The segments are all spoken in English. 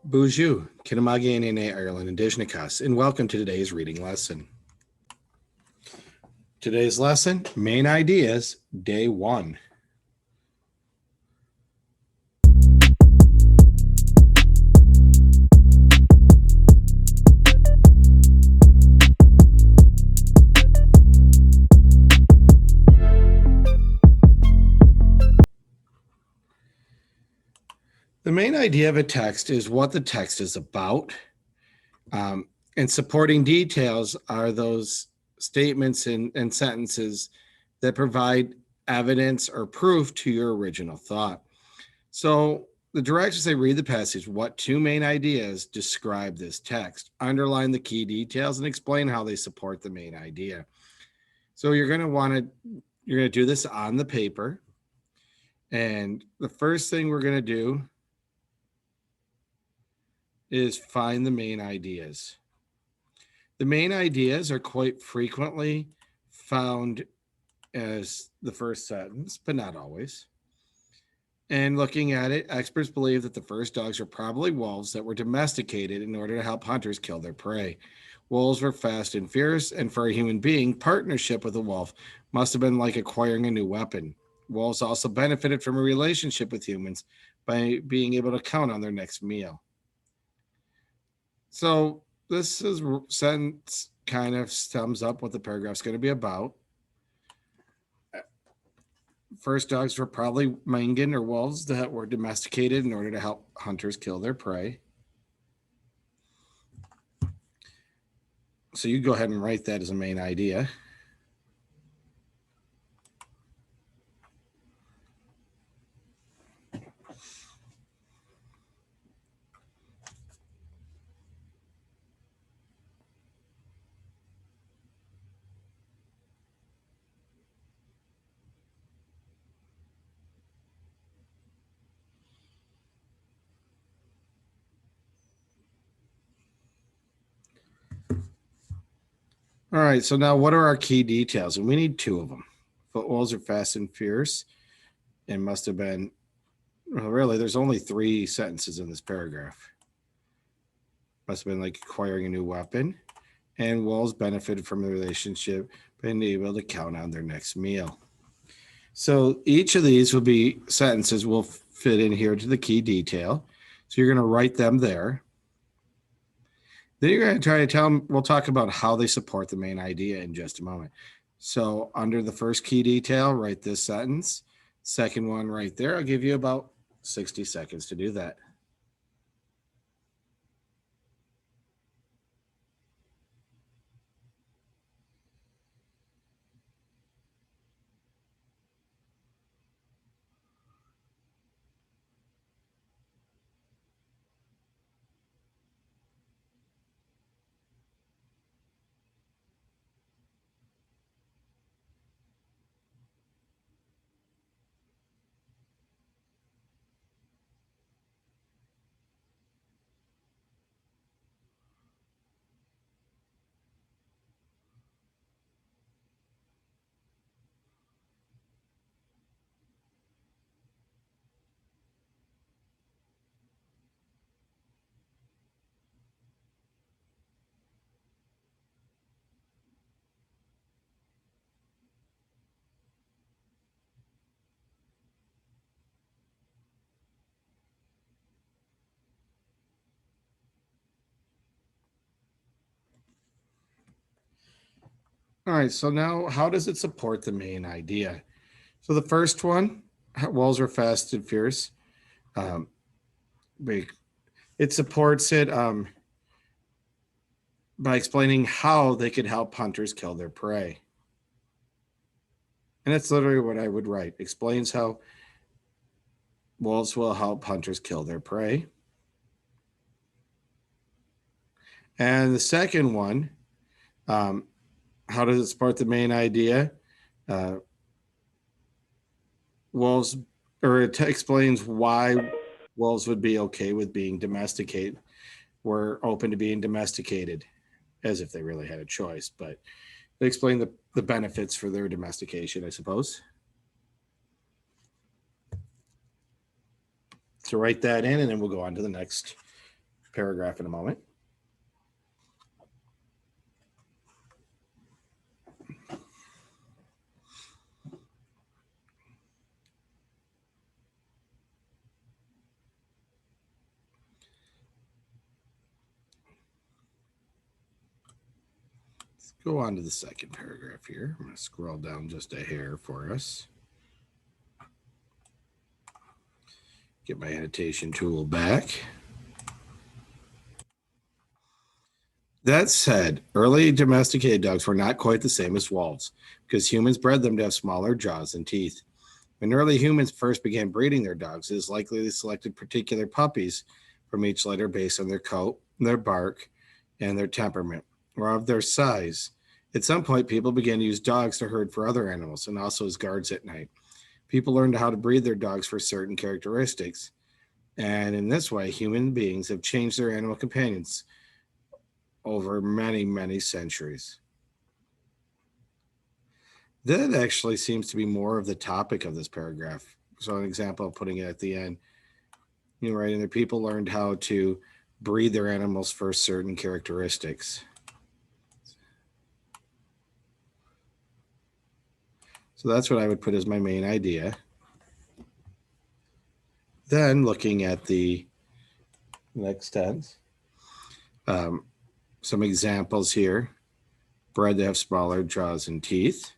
Bonjour, Kinamagi and Ireland Indigenous, and welcome to today's reading lesson. Today's lesson, main ideas, day 1. The main idea of a text is what the text is about, and supporting details are those statements and sentences that provide evidence or proof to your original thought. So the directions say read the passage. What two main ideas describe this text? Underline the key details and explain how they support the main idea. So you're going to do this on the paper. And the first thing we're going to do is find the main ideas. The main ideas are quite frequently found as the first sentence, but not always. And looking at it, experts believe that the first dogs are probably wolves that were domesticated in order to help hunters kill their prey. Wolves were fast and fierce, and for a human being, partnership with a wolf must have been like acquiring a new weapon. Wolves also benefited from a relationship with humans by being able to count on their next meal. So this sentence kind of sums up what the paragraph's going to be about. First dogs were probably Mangan or wolves that were domesticated in order to help hunters kill their prey. So you go ahead and write that as a main idea. All right, so now what are our key details? And we need two of them. Foot wolves are fast and fierce and must have been, well, really, there's only 3 sentences in this paragraph. Must have been like acquiring a new weapon. And wolves benefited from the relationship, being able to count on their next meal. So each of these will be sentences will fit in here to the key detail. So you're going to write them there. Then you're going to try to tell them, we'll talk about how they support the main idea in just a moment. So under the first key detail, write this sentence. Second one right there, I'll give you about 60 seconds to do that. All right, so now how does it support the main idea? So the first one, wolves are fast and fierce. It supports it by explaining how they could help hunters kill their prey. And that's literally what I would write. Explains how wolves will help hunters kill their prey. And the second one, how does it support the main idea? Wolves, or it explains why wolves would be okay with being domesticated, were open to being domesticated, as if they really had a choice. But they explain the benefits for their domestication, I suppose. So write that in, and then we'll go on to the next paragraph in a moment. Let's go on to the second paragraph here. I'm going to scroll down just a hair for us. Get my annotation tool back. That said, early domesticated dogs were not quite the same as wolves because humans bred them to have smaller jaws and teeth. When early humans first began breeding their dogs, it is likely they selected particular puppies from each litter based on their coat, their bark, and their temperament, or of their size. At some point, people began to use dogs to herd for other animals and also as guards at night. People learned how to breed their dogs for certain characteristics. And in this way, human beings have changed their animal companions over many, many centuries. That actually seems to be more of the topic of this paragraph. So an example of putting it at the end, right in there, people learned how to breed their animals for certain characteristics. So that's what I would put as my main idea. Then looking at the next tense, some examples here: bred to have smaller jaws and teeth.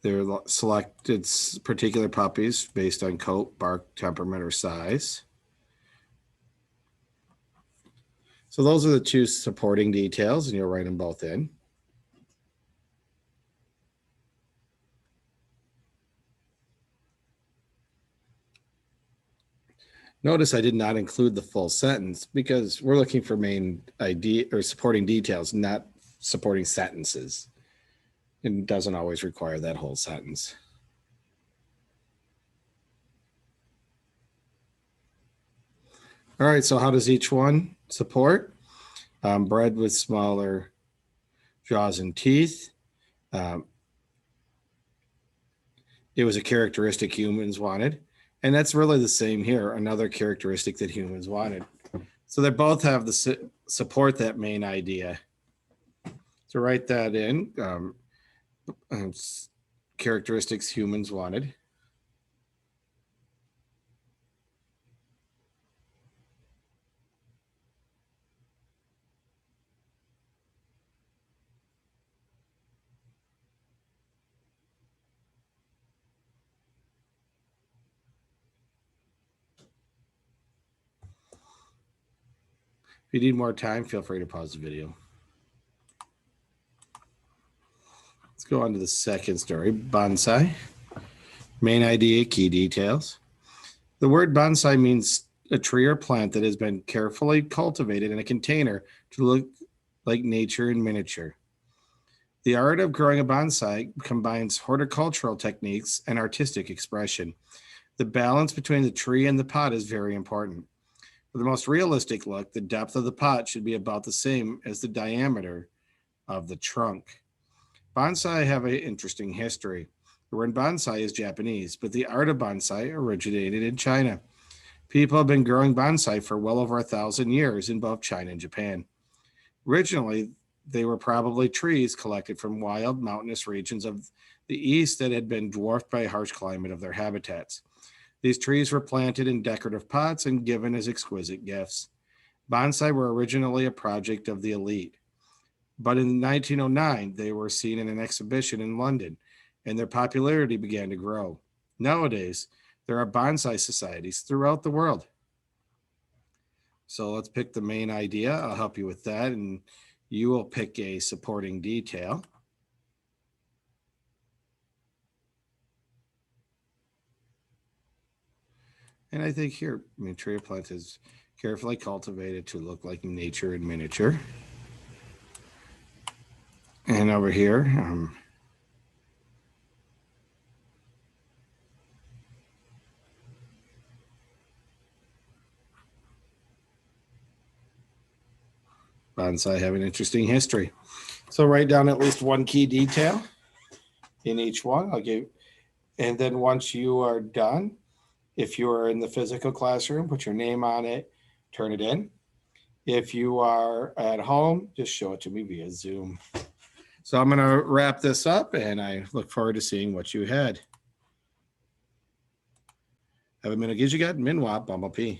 They're selected particular puppies based on coat, bark, temperament, or size. So those are the two supporting details, and you'll write them both in. Notice I did not include the full sentence because we're looking for main idea or supporting details, not supporting sentences. It doesn't always require that whole sentence. All right, so how does each one support? Bred with smaller jaws and teeth. It was a characteristic humans wanted. And that's really the same here, another characteristic that humans wanted. So they both have the support that main idea. So write that in. Characteristics humans wanted. If you need more time, feel free to pause the video. Let's go on to the second story, bonsai. Main idea, key details. The word bonsai means a tree or plant that has been carefully cultivated in a container to look like nature in miniature. The art of growing a bonsai combines horticultural techniques and artistic expression. The balance between the tree and the pot is very important. For the most realistic look, the depth of the pot should be about the same as the diameter of the trunk. Bonsai have an interesting history. The word bonsai is Japanese, but the art of bonsai originated in China. People have been growing bonsai for well over 1,000 years in both China and Japan. Originally, they were probably trees collected from wild mountainous regions of the east that had been dwarfed by a harsh climate of their habitats. These trees were planted in decorative pots and given as exquisite gifts. Bonsai were originally a project of the elite, but in 1909, they were seen in an exhibition in London, and their popularity began to grow. Nowadays, there are bonsai societies throughout the world. So let's pick the main idea. I'll help you with that, and you will pick a supporting detail. And I think here, tree or plant is carefully cultivated to look like nature in miniature. And over here, bonsai have an interesting history. So write down at least one key detail in each one. And then once you are done, If you are in the physical classroom, put your name on it, turn it in. If you are at home, just show it to me via Zoom. So I'm going to wrap this up, and I look forward to seeing what you had. Have a minute, Gijigat, Minwap, Bumblebee.